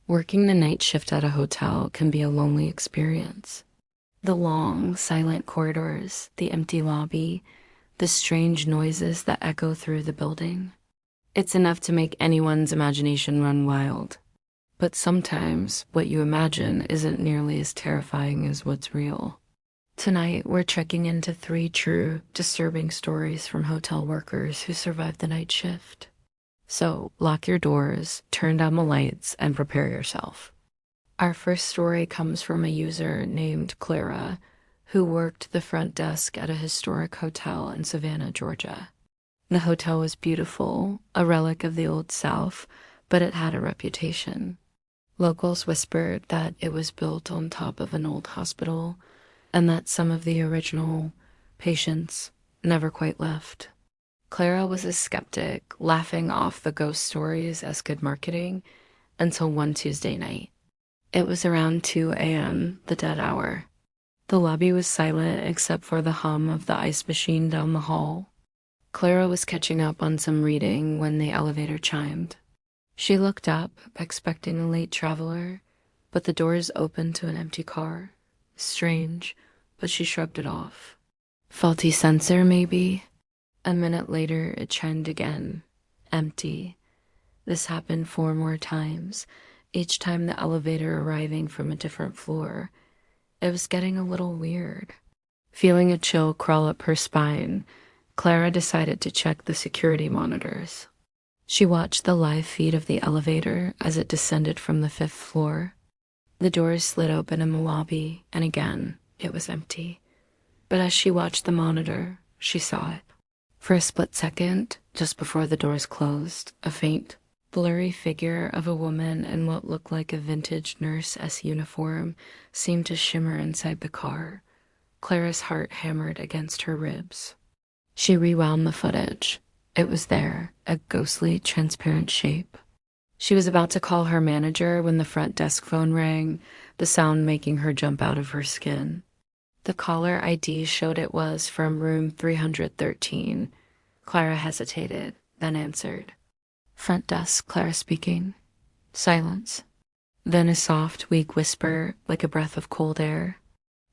Working the night shift at a hotel can be a lonely experience. The long, silent corridors, the empty lobby, the strange noises that echo through the building. It's enough to make anyone's imagination run wild. But sometimes what you imagine isn't nearly as terrifying as what's real. Tonight, we're checking into three true, disturbing stories from hotel workers who survived the night shift. So, lock your doors, turn down the lights, and prepare yourself. Our first story comes from a user named Clara, who worked the front desk at a historic hotel in Savannah, Georgia. The hotel was beautiful, a relic of the Old South, but it had a reputation. Locals whispered that it was built on top of an old hospital, and that some of the original patients never quite left. Clara was a skeptic, laughing off the ghost stories as good marketing, until one Tuesday night. It was around 2 a.m., the dead hour. The lobby was silent except for the hum of the ice machine down the hall. Clara was catching up on some reading when the elevator chimed. She looked up, expecting a late traveler, but the doors opened to an empty car. Strange, but she shrugged it off. Faulty sensor, maybe? A minute later, it chimed again. Empty. This happened 4 more times, each time the elevator arriving from a different floor. It was getting a little weird. Feeling a chill crawl up her spine, Clara decided to check the security monitors. She watched the live feed of the elevator as it descended from the 5th floor. The doors slid open in the lobby, and again, it was empty. But as she watched the monitor, she saw it. For a split second, just before the doors closed, a faint, blurry figure of a woman in what looked like a vintage nurse-esque uniform seemed to shimmer inside the car. Clara's heart hammered against her ribs. She rewound the footage. It was there, a ghostly, transparent shape. She was about to call her manager when the front desk phone rang, the sound making her jump out of her skin. The caller ID showed it was from room 313. Clara hesitated, then answered. Front desk, Clara speaking. Silence. Then a soft, weak whisper, like a breath of cold air.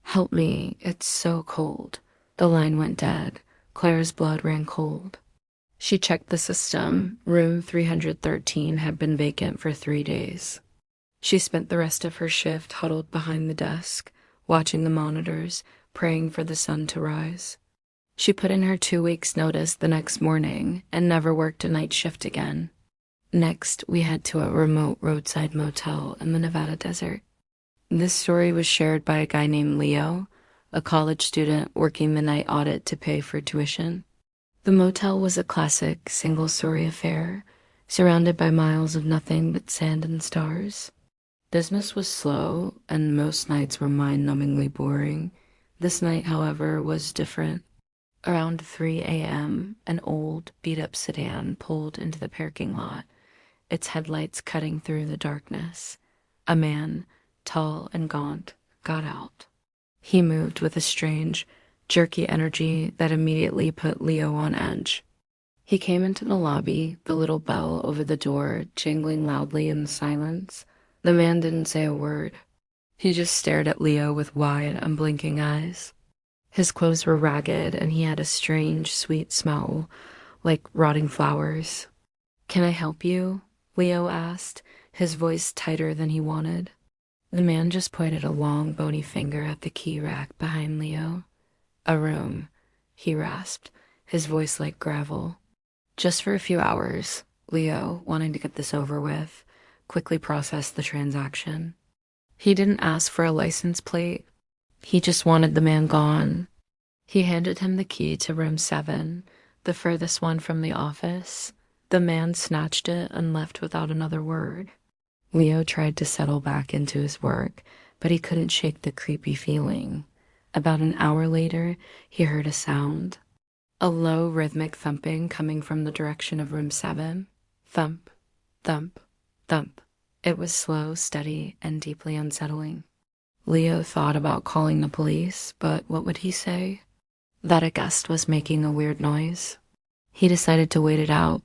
Help me, it's so cold. The line went dead. Clara's blood ran cold. She checked the system. Room 313 had been vacant for 3 days. She spent the rest of her shift huddled behind the desk, watching the monitors, praying for the sun to rise. She put in her 2 weeks' notice the next morning and never worked a night shift again. Next, we head to a remote roadside motel in the Nevada desert. This story was shared by a guy named Leo, a college student working the night audit to pay for tuition. The motel was a classic, single-story affair, surrounded by miles of nothing but sand and stars. Business was slow, and most nights were mind-numbingly boring. This night, however, was different. Around 3 a.m., an old, beat-up sedan pulled into the parking lot, its headlights cutting through the darkness. A man, tall and gaunt, got out. He moved with a strange, jerky energy that immediately put Leo on edge. He came into the lobby, the little bell over the door jingling loudly in the silence. The man didn't say a word. He just stared at Leo with wide, unblinking eyes. His clothes were ragged, and he had a strange, sweet smell, like rotting flowers. Can I help you? Leo asked, his voice tighter than he wanted. The man just pointed a long, bony finger at the key rack behind Leo. A room, he rasped, his voice like gravel. Just for a few hours, Leo, wanting to get this over with, quickly processed the transaction. He didn't ask for a license plate. He just wanted the man gone. He handed him the key to room 7, the furthest one from the office. The man snatched it and left without another word. Leo tried to settle back into his work, but he couldn't shake the creepy feeling. About an hour later, he heard a sound. A low, rhythmic thumping coming from the direction of room 7. Thump, thump, thump. It was slow, steady, and deeply unsettling. Leo thought about calling the police, but what would he say? That a guest was making a weird noise? He decided to wait it out.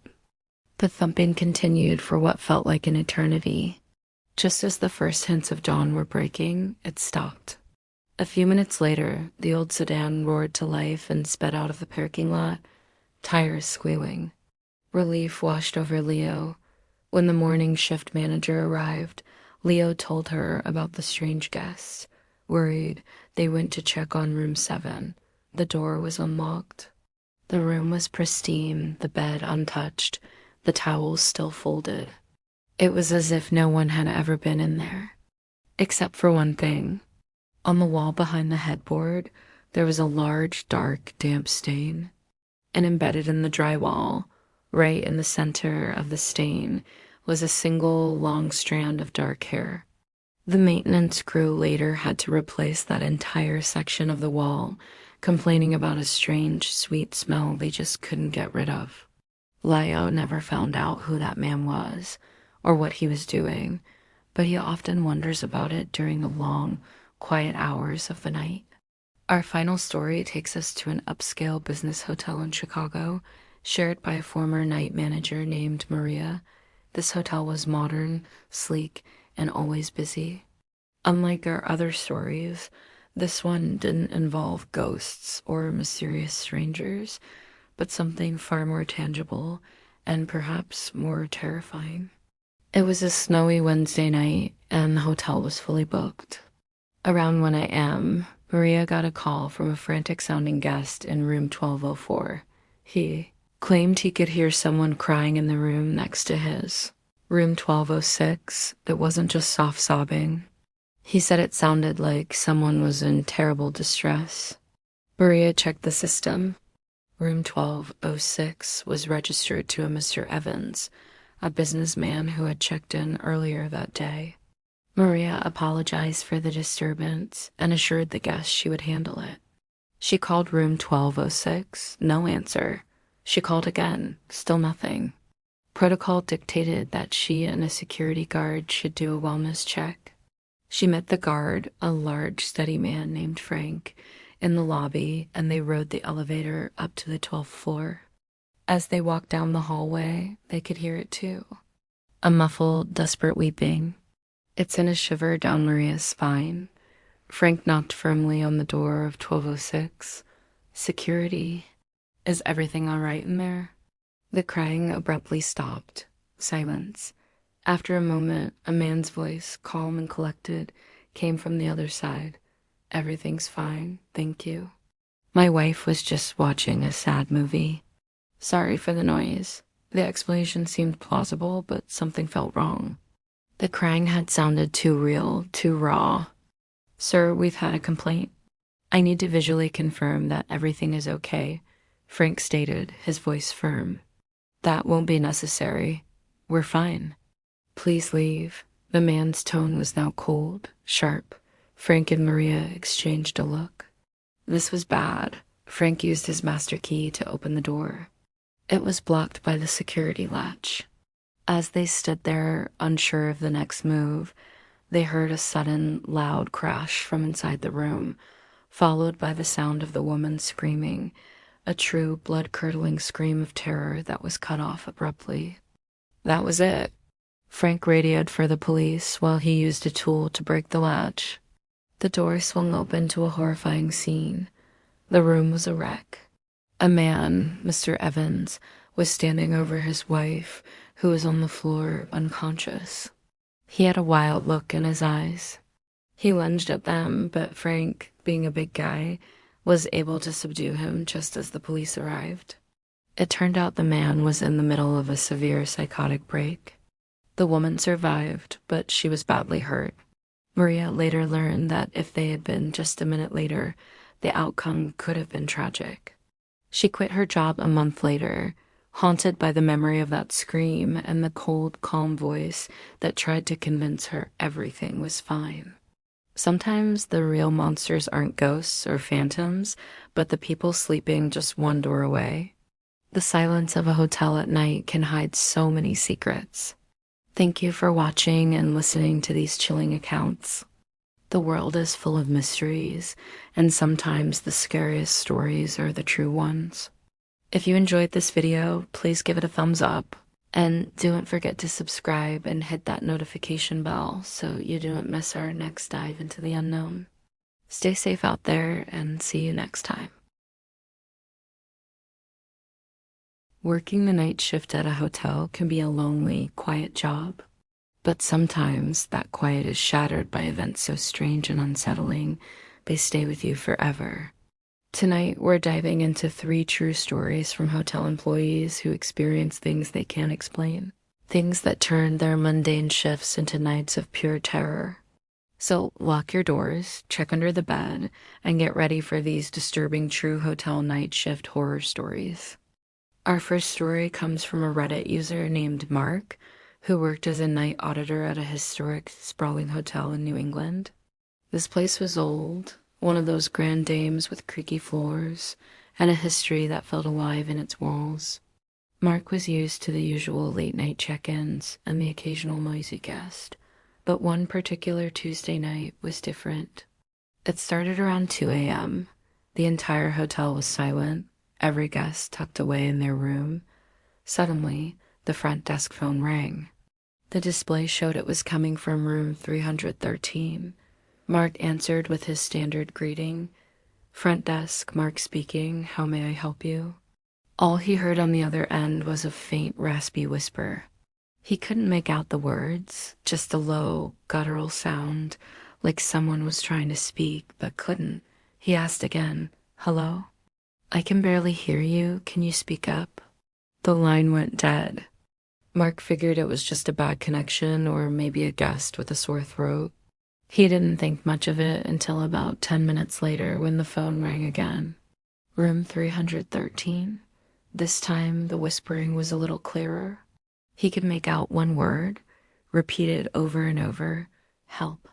The thumping continued for what felt like an eternity. Just as the first hints of dawn were breaking, it stopped. A few minutes later, the old sedan roared to life and sped out of the parking lot, tires squealing. Relief washed over Leo. When the morning shift manager arrived, Leo told her about the strange guests. Worried, they went to check on room 7. The door was unlocked. The room was pristine, the bed untouched, the towels still folded. It was as if no one had ever been in there. Except for one thing. On the wall behind the headboard, there was a large, dark, damp stain. And embedded in the drywall, right in the center of the stain, was a single, long strand of dark hair. The maintenance crew later had to replace that entire section of the wall, complaining about a strange, sweet smell they just couldn't get rid of. Leo never found out who that man was, or what he was doing, but he often wonders about it during the long, quiet hours of the night. Our final story takes us to an upscale business hotel in Chicago, shared by a former night manager named Maria. This hotel was modern, sleek, and always busy. Unlike our other stories, this one didn't involve ghosts or mysterious strangers, but something far more tangible and perhaps more terrifying. It was a snowy Wednesday night, and the hotel was fully booked. Around 1 a.m., Maria got a call from a frantic-sounding guest in room 1204. He claimed he could hear someone crying in the room next to his. Room 1206, it wasn't just soft sobbing. He said it sounded like someone was in terrible distress. Maria checked the system. Room 1206 was registered to a Mr. Evans, a businessman who had checked in earlier that day. Maria apologized for the disturbance and assured the guest she would handle it. She called room 1206, no answer. She called again, still nothing. Protocol dictated that she and a security guard should do a wellness check. She met the guard, a large, steady man named Frank, in the lobby, and they rode the elevator up to the 12th floor. As they walked down the hallway, they could hear it too. A muffled, desperate weeping. It sent a shiver down Maria's spine. Frank knocked firmly on the door of 1206. Security. Is everything all right in there? The crying abruptly stopped. Silence. After a moment, a man's voice, calm and collected, came from the other side. Everything's fine, thank you. My wife was just watching a sad movie. Sorry for the noise. The explanation seemed plausible, but something felt wrong. The crying had sounded too real, too raw. Sir, we've had a complaint. I need to visually confirm that everything is okay, Frank stated, his voice firm. That won't be necessary. We're fine. Please leave. The man's tone was now cold, sharp. Frank and Maria exchanged a look. This was bad. Frank used his master key to open the door. It was blocked by the security latch. As they stood there, unsure of the next move, they heard a sudden, loud crash from inside the room, followed by the sound of the woman screaming, a true blood-curdling scream of terror that was cut off abruptly. That was it. Frank radioed for the police while he used a tool to break the latch. The door swung open to a horrifying scene. The room was a wreck. A man, Mr. Evans, was standing over his wife, who was on the floor unconscious. He had a wild look in his eyes. He lunged at them, but Frank, being a big guy, was able to subdue him just as the police arrived. It turned out the man was in the middle of a severe psychotic break. The woman survived, but she was badly hurt. Maria later learned that if they had been just a minute later, the outcome could have been tragic. She quit her job a month later, haunted by the memory of that scream and the cold, calm voice that tried to convince her everything was fine. Sometimes the real monsters aren't ghosts or phantoms, but the people sleeping just one door away. The silence of a hotel at night can hide so many secrets. Thank you for watching and listening to these chilling accounts. The world is full of mysteries, and sometimes the scariest stories are the true ones. If you enjoyed this video, please give it a thumbs up. And don't forget to subscribe and hit that notification bell so you don't miss our next dive into the unknown. Stay safe out there and see you next time. Working the night shift at a hotel can be a lonely, quiet job. But sometimes that quiet is shattered by events so strange and unsettling, they stay with you forever. Tonight, we're diving into 3 true stories from hotel employees who experience things they can't explain, things that turn their mundane shifts into nights of pure terror. So lock your doors, check under the bed, and get ready for these disturbing true hotel night shift horror stories. Our first story comes from a Reddit user named Mark, who worked as a night auditor at a historic, sprawling hotel in New England. This place was old, one of those grand dames with creaky floors, and a history that felt alive in its walls. Mark was used to the usual late-night check-ins and the occasional noisy guest, but one particular Tuesday night was different. It started around 2 a.m. The entire hotel was silent, every guest tucked away in their room. Suddenly, the front desk phone rang. The display showed it was coming from room 313. Mark answered with his standard greeting. "Front desk, Mark speaking. How may I help you?" All he heard on the other end was a faint, raspy whisper. He couldn't make out the words, just a low, guttural sound, like someone was trying to speak but couldn't. He asked again, "Hello? I can barely hear you. Can you speak up?" The line went dead. Mark figured it was just a bad connection or maybe a guest with a sore throat. He didn't think much of it until about 10 minutes later when the phone rang again. Room 313. This time the whispering was a little clearer. He could make out one word, repeated over and over, "Help."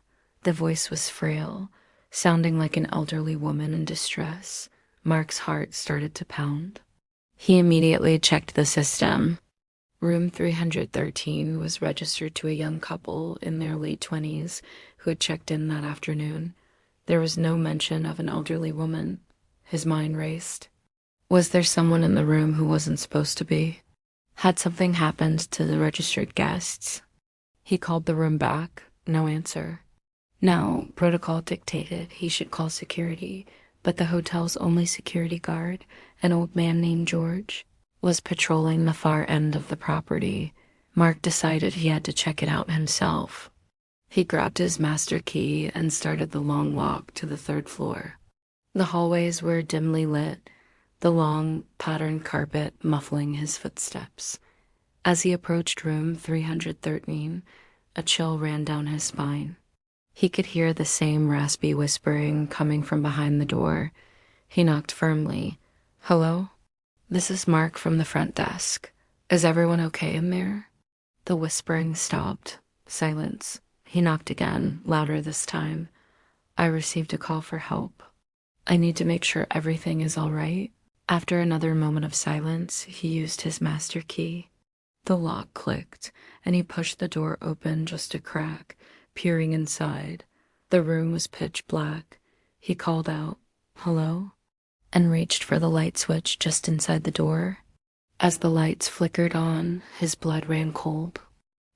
The voice was frail, sounding like an elderly woman in distress. Mark's heart started to pound. He immediately checked the system. Room 313 was registered to a young couple in their late 20s who had checked in that afternoon. There was no mention of an elderly woman. His mind raced. Was there someone in the room who wasn't supposed to be? Had something happened to the registered guests? He called the room back. No answer. Now, protocol dictated he should call security, but the hotel's only security guard, an old man named George, was patrolling the far end of the property. Mark decided he had to check it out himself. He grabbed his master key and started the long walk to the 3rd floor. The hallways were dimly lit, the long, patterned carpet muffling his footsteps. As he approached room 313, a chill ran down his spine. He could hear the same raspy whispering coming from behind the door. He knocked firmly. "Hello? This is Mark from the front desk. Is everyone okay in there?" The whispering stopped. Silence. He knocked again, louder this time. "I received a call for help. I need to make sure everything is all right." After another moment of silence, he used his master key. The lock clicked, and he pushed the door open just a crack, peering inside. The room was pitch black. He called out, "Hello?" and reached for the light switch just inside the door. As the lights flickered on, his blood ran cold.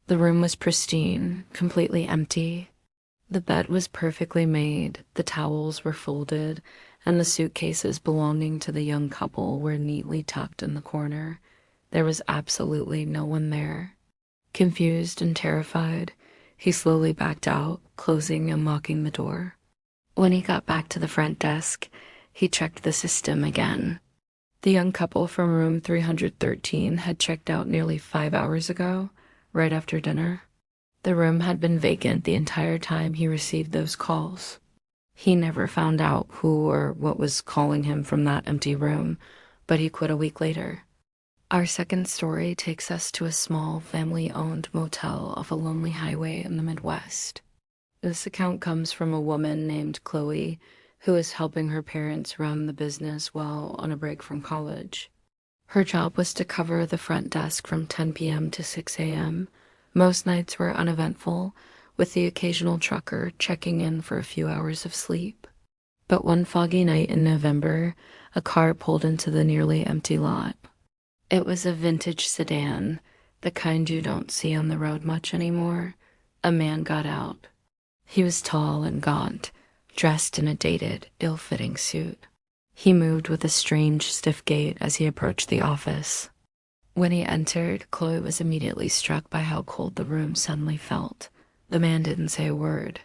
The room was pristine, completely empty. The bed was perfectly made, the towels were folded, and the suitcases belonging to the young couple were neatly tucked in the corner. There was absolutely no one there. Confused and terrified, he slowly backed out, closing and locking the door. When he got back to the front desk, he checked the system again. The young couple from room 313 had checked out nearly 5 hours ago, right after dinner. The room had been vacant the entire time he received those calls. He never found out who or what was calling him from that empty room, but he quit a week later. Our second story takes us to a small, family-owned motel off a lonely highway in the Midwest. This account comes from a woman named Chloe, who is helping her parents run the business while on a break from college. Her job was to cover the front desk from 10 p.m. to 6 a.m. Most nights were uneventful, with the occasional trucker checking in for a few hours of sleep. But one foggy night in November, a car pulled into the nearly empty lot. It was a vintage sedan, The kind you don't see on the road much anymore. A man got out. He was tall and gaunt, dressed in a dated, ill-fitting suit. He moved with a strange, stiff gait as he approached the office. When he entered, Chloe was immediately struck by how cold the room suddenly felt. The man didn't say a word.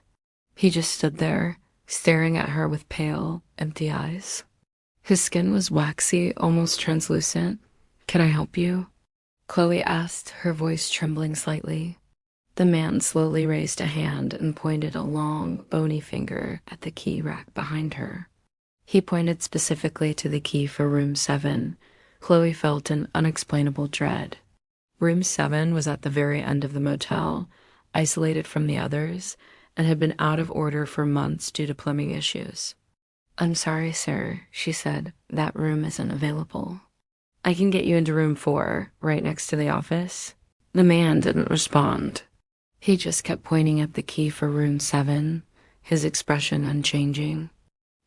He just stood there, staring at her with pale, empty eyes. His skin was waxy, almost translucent. "Can I help you?" Chloe asked, her voice trembling slightly. The man slowly raised a hand and pointed a long, bony finger at the key rack behind her. He pointed specifically to the key for room 7. Chloe felt an unexplainable dread. Room 7 was at the very end of the motel, isolated from the others, and had been out of order for months due to plumbing issues. "I'm sorry, sir," she said. "That room isn't available." "I can get you into room 4, right next to the office." The man didn't respond. He just kept pointing at the key for room 7, his expression unchanging.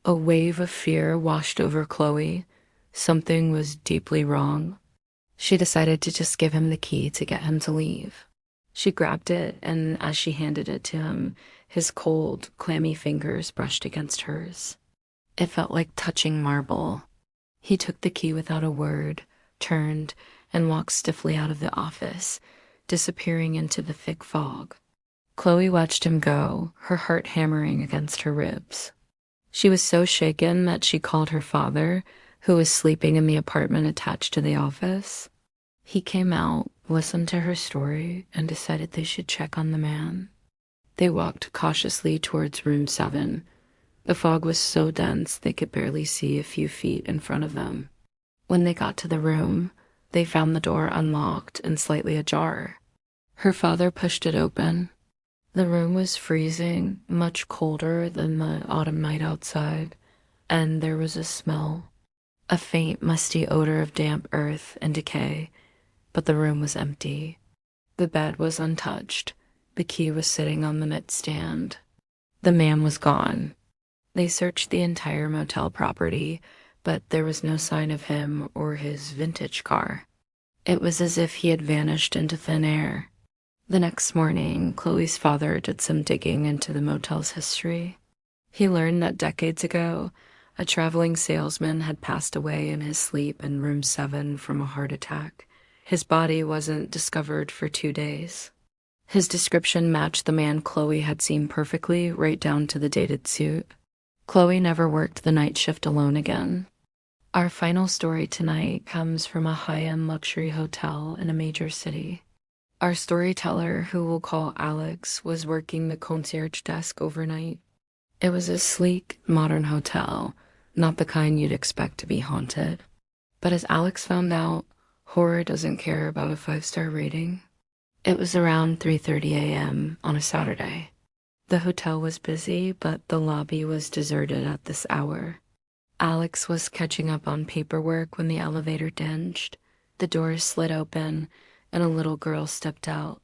A wave of fear washed over Chloe. Something was deeply wrong. She decided to just give him the key to get him to leave. She grabbed it, and as she handed it to him, his cold, clammy fingers brushed against hers. It felt like touching marble. He took the key without a word, turned, and walked stiffly out of the office, disappearing into the thick fog. Chloe watched him go, her heart hammering against her ribs. She was so shaken that she called her father, who was sleeping in the apartment attached to the office. He came out, listened to her story, and decided they should check on the man. They walked cautiously towards room 7. The fog was so dense they could barely see a few feet in front of them. When they got to the room, they found the door unlocked and slightly ajar. Her father pushed it open. The room was freezing, much colder than the autumn night outside, and there was a smell, a faint, musty odor of damp earth and decay, but the room was empty. The bed was untouched. The key was sitting on the nightstand. The man was gone. They searched the entire motel property, but there was no sign of him or his vintage car. It was as if he had vanished into thin air. The next morning, Chloe's father did some digging into the motel's history. He learned that decades ago, a traveling salesman had passed away in his sleep in room 7 from a heart attack. His body wasn't discovered for 2 days. His description matched the man Chloe had seen perfectly, right down to the dated suit. Chloe never worked the night shift alone again. Our final story tonight comes from a high-end luxury hotel in a major city. Our storyteller, who we'll call Alex, was working the concierge desk overnight. It was a sleek, modern hotel, not the kind you'd expect to be haunted. But as Alex found out, horror doesn't care about a 5-star rating. It was around 3:30 a.m. on a Saturday. The hotel was busy, but the lobby was deserted at this hour. Alex was catching up on paperwork when the elevator dinged. The doors slid open, and a little girl stepped out.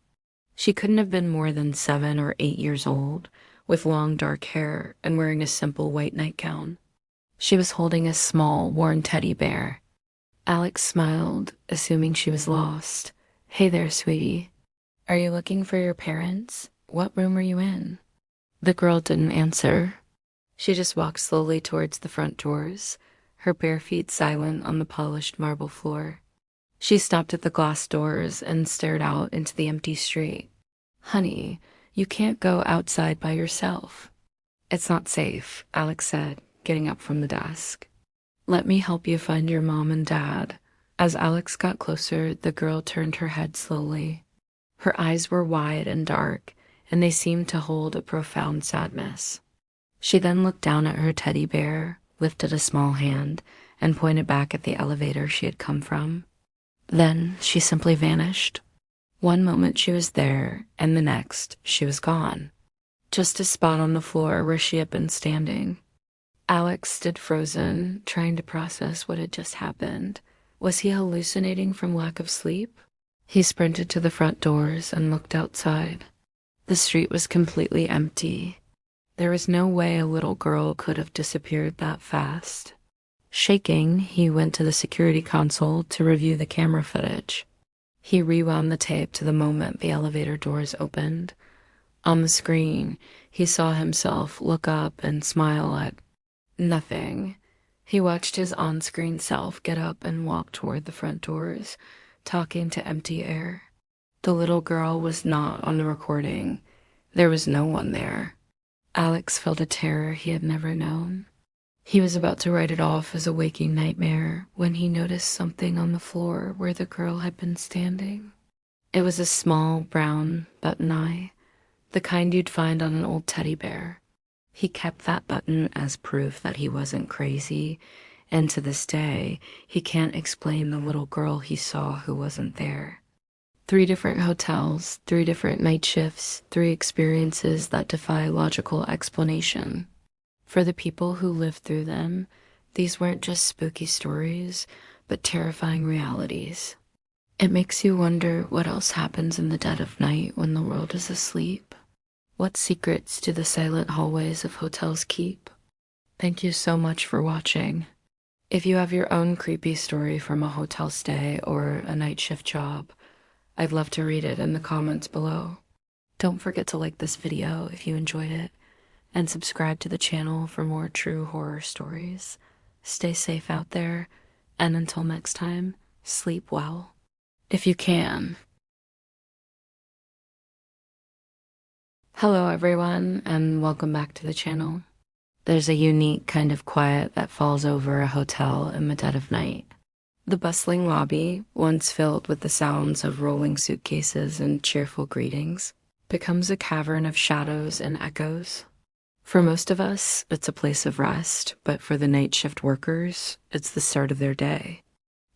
She couldn't have been more than 7 or 8 years old, with long dark hair and wearing a simple white nightgown. She was holding a small, worn teddy bear. Alex smiled, assuming she was lost. "Hey there, sweetie. Are you looking for your parents? What room are you in?" The girl didn't answer. She just walked slowly towards the front doors, her bare feet silent on the polished marble floor. She stopped at the glass doors and stared out into the empty street. "Honey, you can't go outside by yourself." "It's not safe," Alex said, getting up from the desk. "Let me help you find your mom and dad." As Alex got closer, the girl turned her head slowly. Her eyes were wide and dark, and they seemed to hold a profound sadness. She then looked down at her teddy bear, lifted a small hand, and pointed back at the elevator she had come from. Then she simply vanished. One moment she was there, and the next she was gone. Just a spot on the floor where she had been standing. Alex stood frozen, trying to process what had just happened. Was he hallucinating from lack of sleep? He sprinted to the front doors and looked outside. The street was completely empty. There was no way a little girl could have disappeared that fast. Shaking, he went to the security console to review the camera footage. He rewound the tape to the moment the elevator doors opened. On the screen, he saw himself look up and smile at nothing. He watched his on-screen self get up and walk toward the front doors, talking to empty air. The little girl was not on the recording. There was no one there. Alex felt a terror he had never known. He was about to write it off as a waking nightmare when he noticed something on the floor where the girl had been standing. It was a small, brown button eye, the kind you'd find on an old teddy bear. He kept that button as proof that he wasn't crazy, and to this day, he can't explain the little girl he saw who wasn't there. 3 different hotels, 3 different night shifts, 3 experiences that defy logical explanation. For the people who lived through them, these weren't just spooky stories, but terrifying realities. It makes you wonder what else happens in the dead of night when the world is asleep. What secrets do the silent hallways of hotels keep? Thank you so much for watching. If you have your own creepy story from a hotel stay or a night shift job, I'd love to read it in the comments below. Don't forget to like this video if you enjoyed it, and subscribe to the channel for more true horror stories. Stay safe out there, and until next time, sleep well. If you can. Hello everyone, and welcome back to the channel. There's a unique kind of quiet that falls over a hotel in the dead of night. The bustling lobby, once filled with the sounds of rolling suitcases and cheerful greetings, becomes a cavern of shadows and echoes. For most of us, it's a place of rest, but for the night shift workers, it's the start of their day.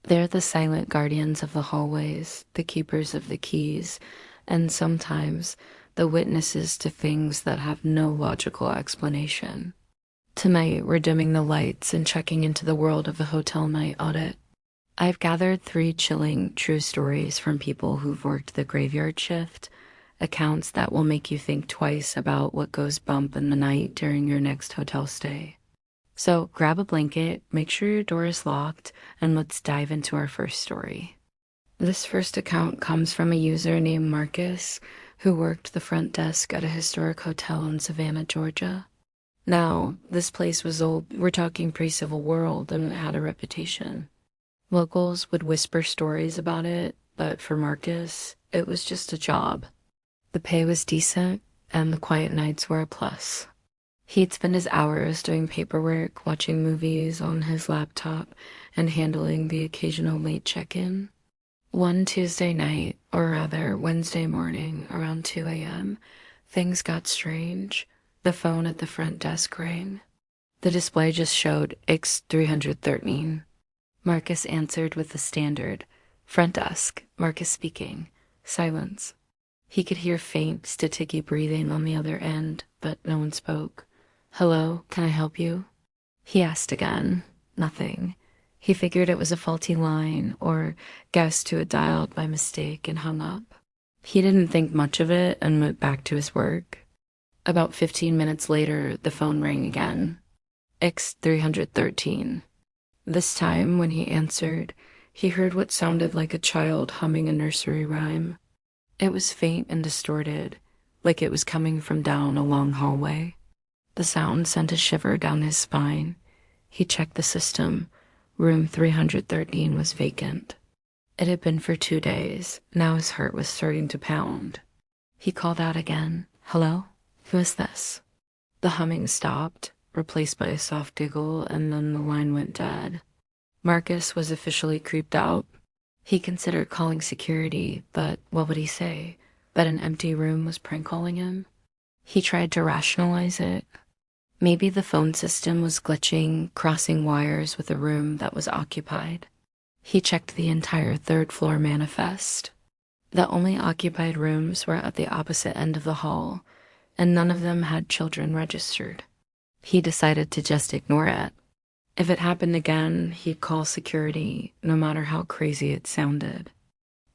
They're the silent guardians of the hallways, the keepers of the keys, and sometimes the witnesses to things that have no logical explanation. Tonight, we're dimming the lights and checking into the world of the hotel night audit. I've gathered 3 chilling true stories from people who've worked the graveyard shift, accounts that will make you think twice about what goes bump in the night during your next hotel stay. So grab a blanket, make sure your door is locked, and let's dive into our first story. This first account comes from a user named Marcus, who worked the front desk at a historic hotel in Savannah, Georgia. Now, this place was old, we're talking pre-Civil War, and it had a reputation. Locals would whisper stories about it, but for Marcus, it was just a job. The pay was decent, and the quiet nights were a plus. He'd spend his hours doing paperwork, watching movies on his laptop, and handling the occasional late check-in. One Tuesday night, or rather Wednesday morning, around 2 a.m., things got strange. The phone at the front desk rang. The display just showed X313. Marcus answered with the standard, "Front desk, Marcus speaking." Silence. He could hear faint, staticky breathing on the other end, but no one spoke. "Hello, can I help you?" He asked again. Nothing. He figured it was a faulty line, or guessed who had dialed by mistake and hung up. He didn't think much of it and went back to his work. About 15 minutes later, the phone rang again. X313. This time, when he answered, he heard what sounded like a child humming a nursery rhyme. It was faint and distorted, like it was coming from down a long hallway. The sound sent a shiver down his spine. He checked the system. Room 313 was vacant. It had been for 2 days. Now his heart was starting to pound. He called out again. "Hello? Who is this?" The humming stopped, replaced by a soft giggle, and then the line went dead. Marcus was officially creeped out. He considered calling security, but what would he say? That an empty room was prank calling him? He tried to rationalize it. Maybe the phone system was glitching, crossing wires with a room that was occupied. He checked the entire 3rd floor manifest. The only occupied rooms were at the opposite end of the hall, and none of them had children registered. He decided to just ignore it. If it happened again, he'd call security, no matter how crazy it sounded.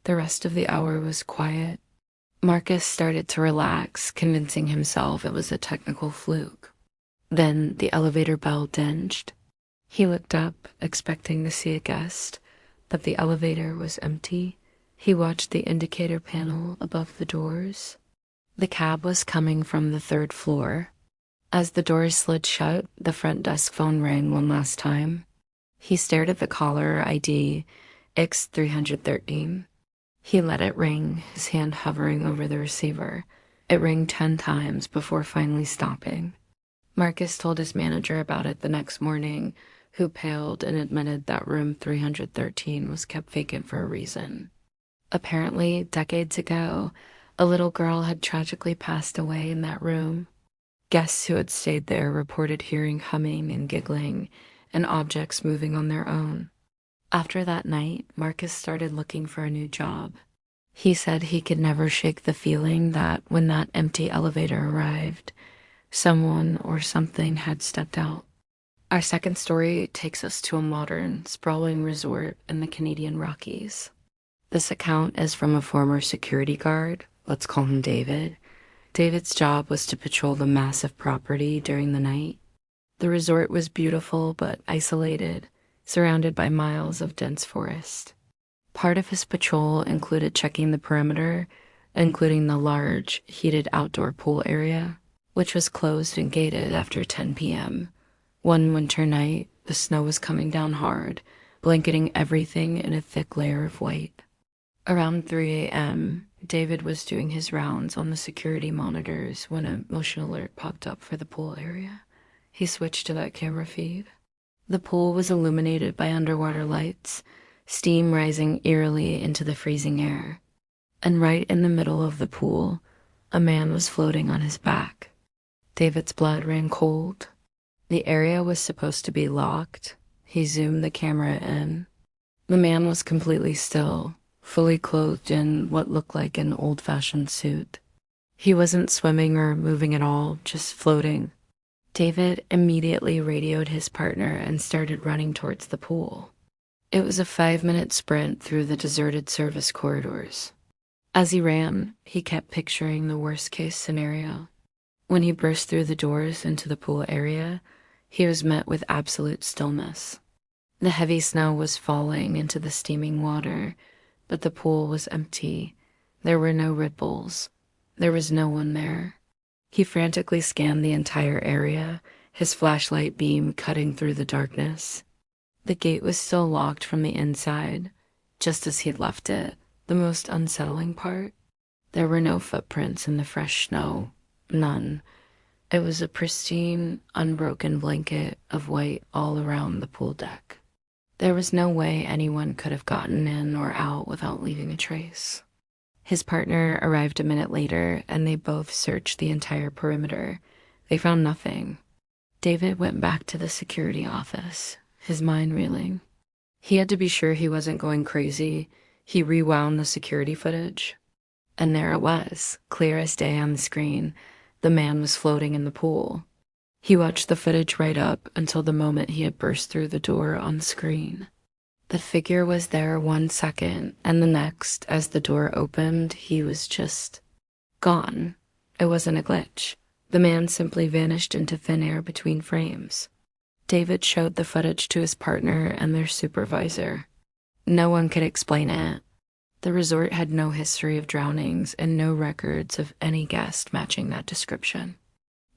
The rest of the hour was quiet. Marcus started to relax, convincing himself it was a technical fluke. Then the elevator bell dinged. He looked up, expecting to see a guest, but the elevator was empty. He watched the indicator panel above the doors. The cab was coming from the third floor. As the doors slid shut, the front desk phone rang one last time. He stared at the caller ID X313. He let it ring, his hand hovering over the receiver. It rang 10 times before finally stopping. Marcus told his manager about it the next morning, who paled and admitted that room 313 was kept vacant for a reason. Apparently, decades ago, a little girl had tragically passed away in that room. Guests who had stayed there reported hearing humming and giggling, and objects moving on their own. After that night, Marcus started looking for a new job. He said he could never shake the feeling that when that empty elevator arrived, someone or something had stepped out. Our second story takes us to a modern, sprawling resort in the Canadian Rockies. This account is from a former security guard. Let's call him David. David's job was to patrol the massive property during the night. The resort was beautiful but isolated, surrounded by miles of dense forest. Part of his patrol included checking the perimeter, including the large, heated outdoor pool area, which was closed and gated after 10 p.m. One winter night, the snow was coming down hard, blanketing everything in a thick layer of white. Around 3 a.m., David was doing his rounds on the security monitors when a motion alert popped up for the pool area. He switched to that camera feed. The pool was illuminated by underwater lights, steam rising eerily into the freezing air. And right in the middle of the pool, a man was floating on his back. David's blood ran cold. The area was supposed to be locked. He zoomed the camera in. The man was completely still, fully clothed in what looked like an old-fashioned suit. He wasn't swimming or moving at all, just floating. David immediately radioed his partner and started running towards the pool. It was a 5-minute sprint through the deserted service corridors. As he ran, he kept picturing the worst-case scenario. When he burst through the doors into the pool area, he was met with absolute stillness. The heavy snow was falling into the steaming water, but the pool was empty. There were no ripples. There was no one there. He frantically scanned the entire area, his flashlight beam cutting through the darkness. The gate was still locked from the inside, just as he'd left it. The most unsettling part? There were no footprints in the fresh snow. None. It was a pristine, unbroken blanket of white all around the pool deck. There was no way anyone could have gotten in or out without leaving a trace. His partner arrived a minute later, and they both searched the entire perimeter. They found nothing. David went back to the security office, his mind reeling. He had to be sure he wasn't going crazy. He rewound the security footage. And there it was, clear as day on the screen. The man was floating in the pool. He watched the footage right up until the moment he had burst through the door on the screen. The figure was there 1 second, and the next, as the door opened, he was just gone. It wasn't a glitch. The man simply vanished into thin air between frames. David showed the footage to his partner and their supervisor. No one could explain it. The resort had no history of drownings and no records of any guest matching that description.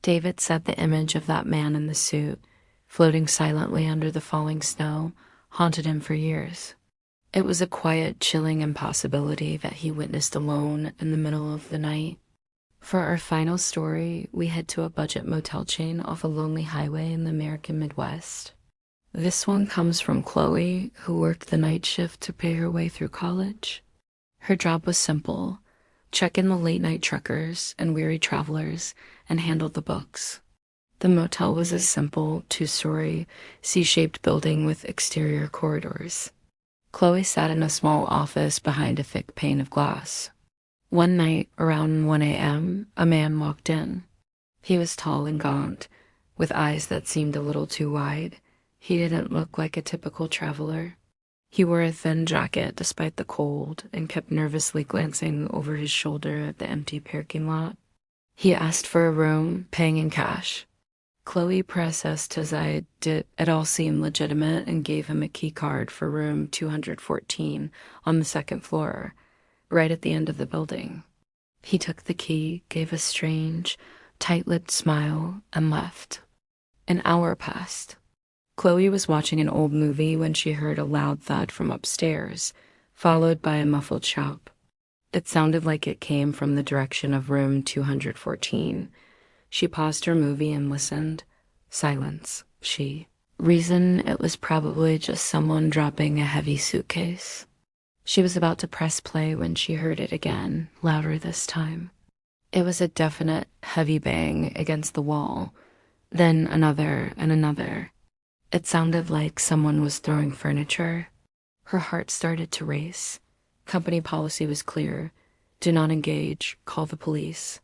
David said the image of that man in the suit, floating silently under the falling snow, haunted him for years. It was a quiet, chilling impossibility that he witnessed alone in the middle of the night. For our final story, we head to a budget motel chain off a lonely highway in the American Midwest. This one comes from Chloe, who worked the night shift to pay her way through college. Her job was simple: check in the late-night truckers and weary travelers and handle the books. The motel was a simple 2-story, C-shaped building with exterior corridors. Chloe sat in a small office behind a thick pane of glass. One night, around 1 a.m., a man walked in. He was tall and gaunt, with eyes that seemed a little too wide. He didn't look like a typical traveler. He wore a thin jacket despite the cold and kept nervously glancing over his shoulder at the empty parking lot. He asked for a room, paying in cash. Chloe processed his it all seemed legitimate and gave him a key card for room 214 on the second floor. right at the end of the building. He took the key, gave a strange, tight-lipped smile, and left. An hour passed. Chloe was watching an old movie when she heard a loud thud from upstairs, followed by a muffled shout. It sounded like it came from the direction of room 214. She paused her movie and listened. Silence. She reasoned it was probably just someone dropping a heavy suitcase. She was about to press play when she heard it again, louder this time. It was a definite heavy bang against the wall, then another and another. It sounded like someone was throwing furniture. Her heart started to race. Company policy was clear. Do not engage. Call the police.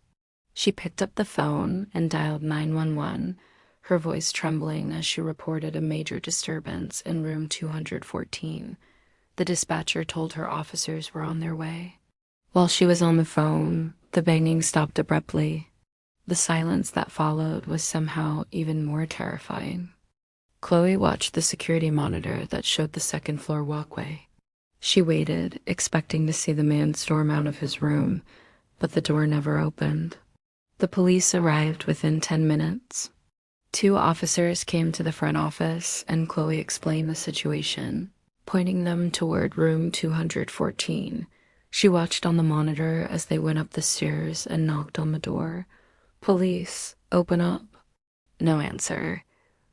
She picked up the phone and dialed 911, her voice trembling as she reported a major disturbance in room 214. The dispatcher told her officers were on their way. While she was on the phone, the banging stopped abruptly. The silence that followed was somehow even more terrifying. Chloe watched the security monitor that showed the second-floor walkway. She waited, expecting to see the man storm out of his room, but the door never opened. The police arrived within 10 minutes. 2 officers came to the front office, and Chloe explained the situation, pointing them toward room 214. She watched on the monitor as they went up the stairs and knocked on the door. "Police, open up." No answer.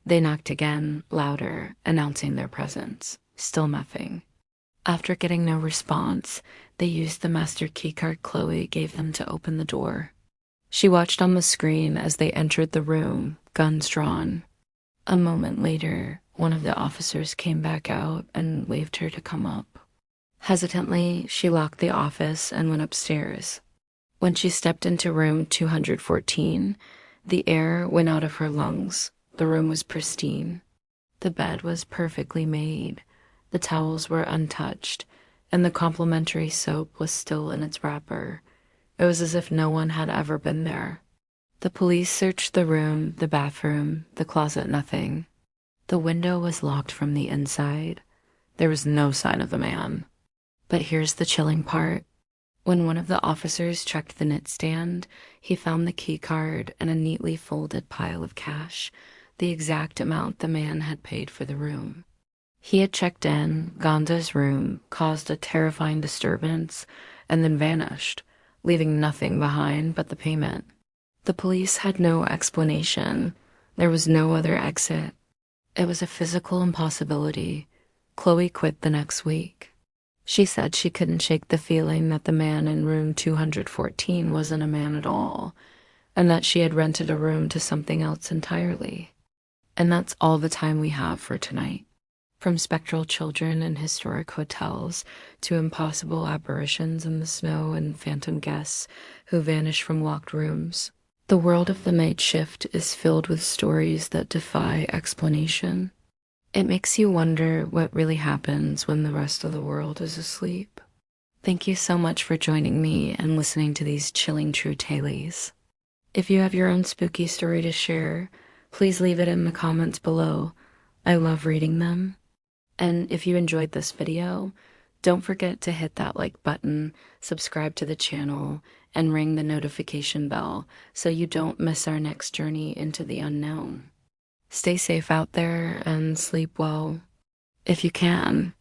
They knocked again, louder, announcing their presence. Still nothing. After getting no response, they used the master keycard Chloe gave them to open the door. She watched on the screen as they entered the room, guns drawn. A moment later, one of the officers came back out and waved her to come up. Hesitantly, she locked the office and went upstairs. When she stepped into room 214, the air went out of her lungs. The room was pristine. The bed was perfectly made. The towels were untouched, and the complimentary soap was still in its wrapper. It was as if no one had ever been there. The police searched the room, the bathroom, the closet, nothing. The window was locked from the inside. There was no sign of the man. But here's the chilling part. When one of the officers checked the nightstand, he found the key card and a neatly folded pile of cash, the exact amount the man had paid for the room. He had checked in, gone to his room, caused a terrifying disturbance, and then vanished, leaving nothing behind but the payment. The police had no explanation. There was no other exit. It was a physical impossibility. Chloe quit the next week. She said she couldn't shake the feeling that the man in room 214 wasn't a man at all, and that she had rented a room to something else entirely. And that's all the time we have for tonight. From spectral children in historic hotels to impossible apparitions in the snow and phantom guests who vanish from locked rooms, the world of the night shift is filled with stories that defy explanation. It makes you wonder what really happens when the rest of the world is asleep. Thank you so much for joining me and listening to these chilling true tales. If you have your own spooky story to share, please leave it in the comments below. I love reading them. And if you enjoyed this video, don't forget to hit that like button, subscribe to the channel, and ring the notification bell so you don't miss our next journey into the unknown. Stay safe out there and sleep well, if you can.